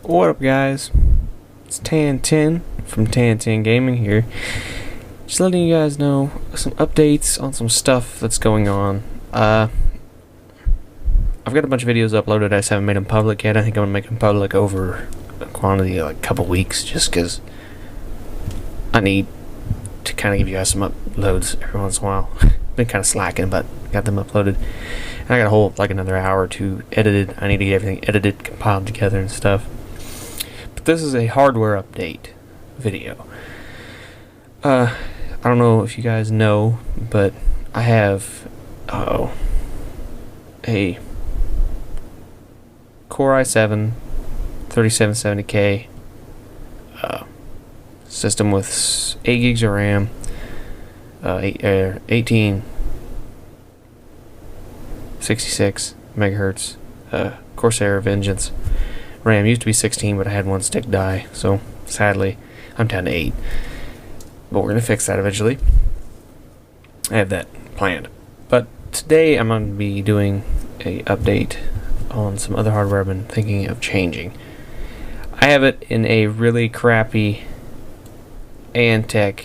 What up, guys? It's Tan10 from Tan10 Gaming here. Just letting you guys know some updates on some stuff that's going on. I've got a bunch of videos uploaded. I just haven't made them public yet. I think I'm gonna make them public over a quantity of like a couple weeks, just because I need to kind of give you guys some uploads every once in a while. Been kind of slacking, but got them uploaded. And I got a whole like another hour or two edited. I need to get everything edited, compiled together, and stuff. But this is a hardware update video. I don't know if you guys know, but I have a Core i7 3770K system with 8 gigs of RAM, 1866 megahertz Corsair Vengeance. RAM used to be 16, but I had one stick die, so sadly I'm down to 8. But we're gonna fix that eventually. I have that planned. But today I'm going to be doing a update on some other hardware I've been thinking of changing. I have it in a really crappy Antec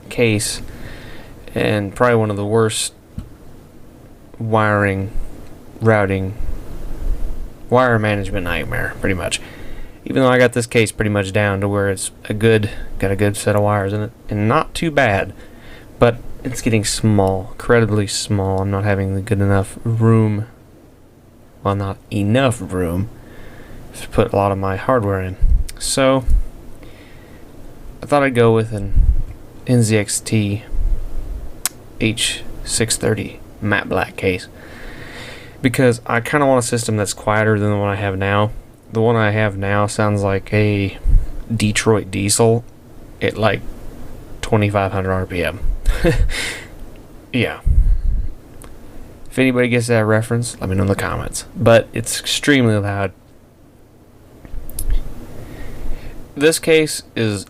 case and probably one of the worst wire management nightmare, pretty much. Even though I got this case pretty much down to where it's got a good set of wires in it, and not too bad, but it's getting small, incredibly small. I'm not having the good enough room, well, not enough room to put a lot of my hardware in. So I thought I'd go with an NZXT H630 matte black case, because I kind of want a system that's quieter than the one I have now. The one I have now sounds like a Detroit diesel at like 2500 RPM. Yeah. If anybody gets that reference, let me know in the comments. But it's extremely loud. This case is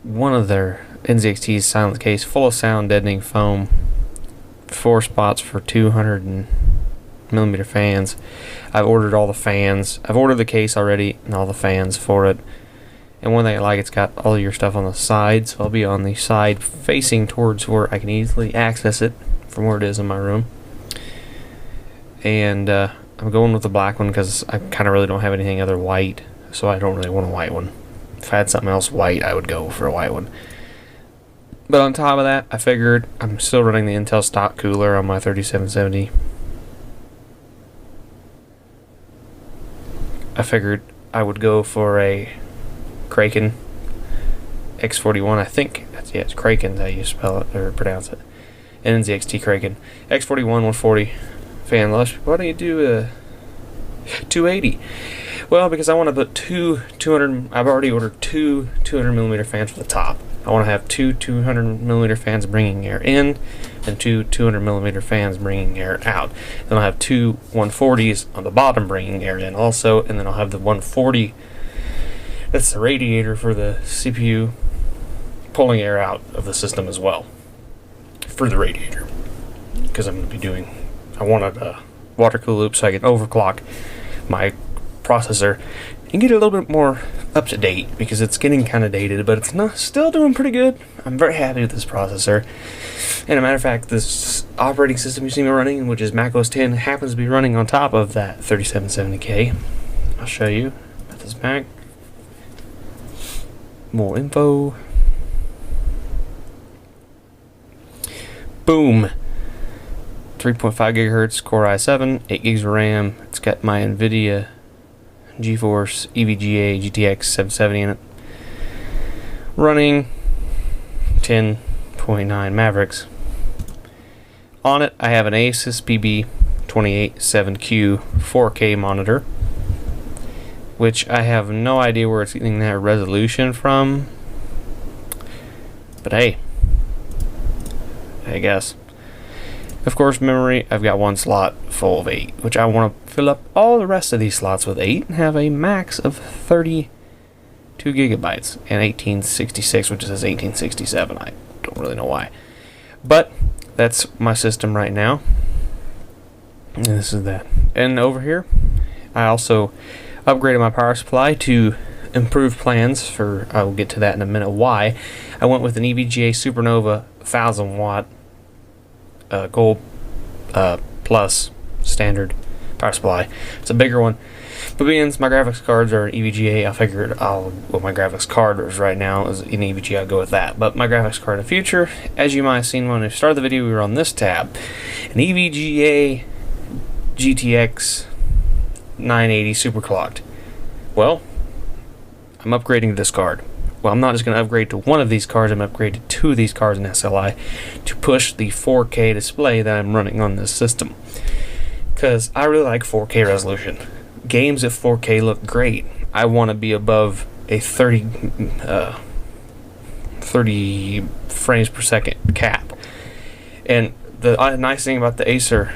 one of their NZXT's silent case, full of sound deadening foam, 4 spots for 200mm fans. I've ordered all the fans. I've ordered the case already and all the fans for it. And one thing I like, it's got all your stuff on the side, so I'll be on the side facing towards where I can easily access it from where it is in my room. And I'm going with the black one because I kind of really don't have anything other white, so I don't really want a white one. If I had something else white, I would go for a white one. But on top of that, I figured I'm still running the Intel stock cooler on my 3770. I figured I would go for a Kraken X41. I think that's, yeah, it's Kraken how you spell it or pronounce it. NZXT Kraken X41 140 fan lush. Why don't you do a 280? Well, because I want to put two 200. I've already ordered two 200mm fans for the top. I want to have two 200mm fans bringing air in, and two 200mm fans bringing air out. Then I'll have two 140s on the bottom bringing air in also, and then I'll have the 140. That's the radiator for the CPU, pulling air out of the system as well for the radiator. Because I'm going to be doing, I wanted a water cool loop so I can overclock my processor and get it a little bit more up to date, because it's getting kind of dated, but it's not still doing pretty good. I'm very happy with this processor. And a matter of fact, this operating system you see me running, which is Mac OS 10, happens to be running on top of that 3770K. I'll show you about this Mac. More info. Boom. 3.5 gigahertz Core i7, 8 gigs of RAM. It's got my NVIDIA GeForce EVGA GTX 770 in it. Running 10.9 Mavericks. On it, I have an Asus PB287Q 4K monitor, which I have no idea where it's getting that resolution from. But hey, I guess. Of course, memory, I've got one slot full of 8, which I want to fill up all the rest of these slots with 8 and have a max of 32 gigabytes and 1866, which says 1867. I don't really know why. But that's my system right now. And this is that. And over here, I also upgraded my power supply to improved plans for, I will get to that in a minute why. I went with an EVGA Supernova 1000 watt Gold Plus standard power supply. It's a bigger one. But being my graphics cards are EVGA, I figured my graphics card is right now is an EVGA, I'll go with that. But my graphics card in the future, as you might have seen when we started the video, we were on this tab. An EVGA GTX 980 superclocked. Well, I'm upgrading this card. Well, I'm not just going to upgrade to one of these cards, I'm upgrading to two of these cards in SLI to push the 4K display that I'm running on this system. Because I really like 4K resolution. Games at 4K look great. I want to be above a 30 frames per second cap. And the nice thing about the Asus,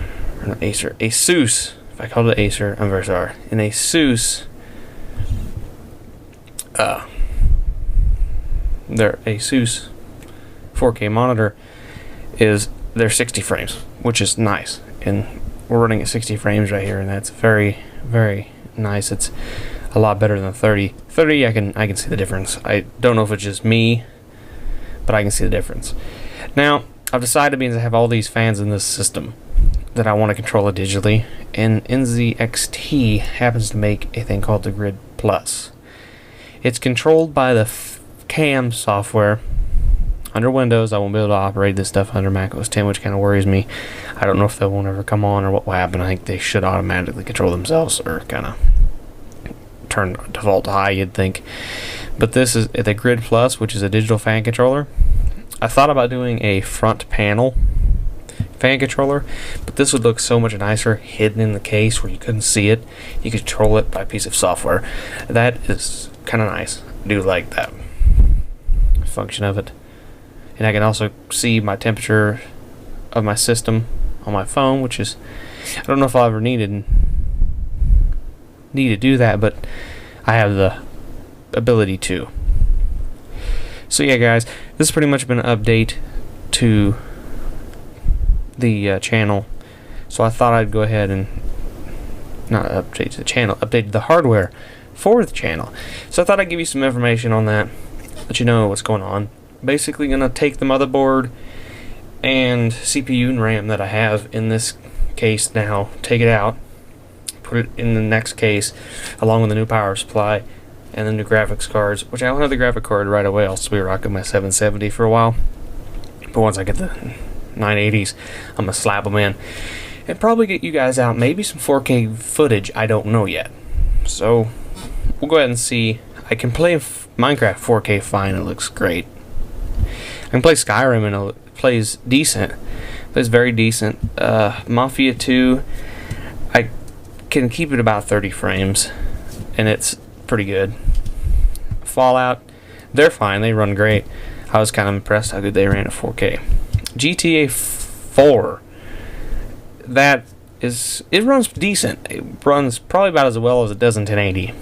if I called it Acer, I'm very sorry. An Asus, their Asus 4K monitor is they're 60 frames, which is nice. And we're running at 60 frames right here, and that's very, very nice. It's a lot better than 30. 30, I can see the difference. I don't know if it's just me, but I can see the difference. Now, I've decided, because I have all these fans in this system, that I want to control it digitally, and NZXT happens to make a thing called the Grid Plus. It's controlled by the CAM software. Under Windows, I won't be able to operate this stuff under Mac OS X, which kind of worries me. I don't know if they won't ever come on or what will happen. I think they should automatically control themselves, or kind of turn default to high, you'd think. But this is the Grid Plus, which is a digital fan controller. I thought about doing a front panel fan controller, but this would look so much nicer hidden in the case where you couldn't see it. You could control it by a piece of software. That is kind of nice. I do like that function of it. And I can also see my temperature of my system on my phone, which is, I don't know if I'll ever need to do that, but I have the ability to. So yeah, guys, this has pretty much been an update to the channel. So I thought I'd go ahead and not update the channel, update the hardware for the channel. So I thought I'd give you some information on that, let you know what's going on. Basically gonna take the motherboard and CPU and RAM that I have in this case now, take it out, put it in the next case along with the new power supply and the new graphics cards, which I don't have the graphic card right away. I'll still be rocking my 770 for a while, but once I get the 980s, I'm gonna slap them in and probably get you guys out maybe some 4K footage. I don't know yet, so we'll go ahead and see. I can play Minecraft 4K fine, it looks great. I can play Skyrim and it plays decent. It plays very decent. Mafia 2, I can keep it about 30 frames, and it's pretty good. Fallout, they're fine. They run great. I was kind of impressed how good they ran at 4K. GTA 4, it runs decent. It runs probably about as well as it does in 1080.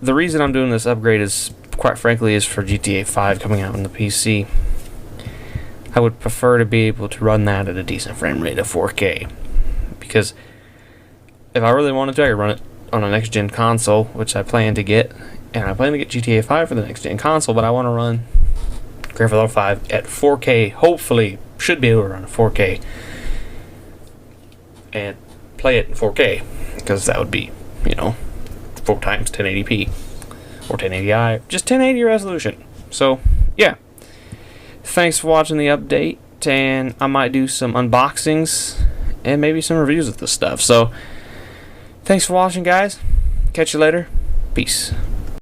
The reason I'm doing this upgrade is, quite frankly, is for GTA 5 coming out on the PC. I would prefer to be able to run that at a decent frame rate of 4K, because if I really wanted to, I could run it on a next-gen console, which I plan to get, and I plan to get GTA 5 for the next-gen console, but I want to run Grand Theft Auto 5 at 4K. Hopefully, should be able to run at 4K and play it in 4K, because that would be, 4 times 1080p or 1080i, just 1080 resolution. So yeah, thanks for watching the update, and I might do some unboxings and maybe some reviews of this stuff. So thanks for watching, guys. Catch you later. Peace.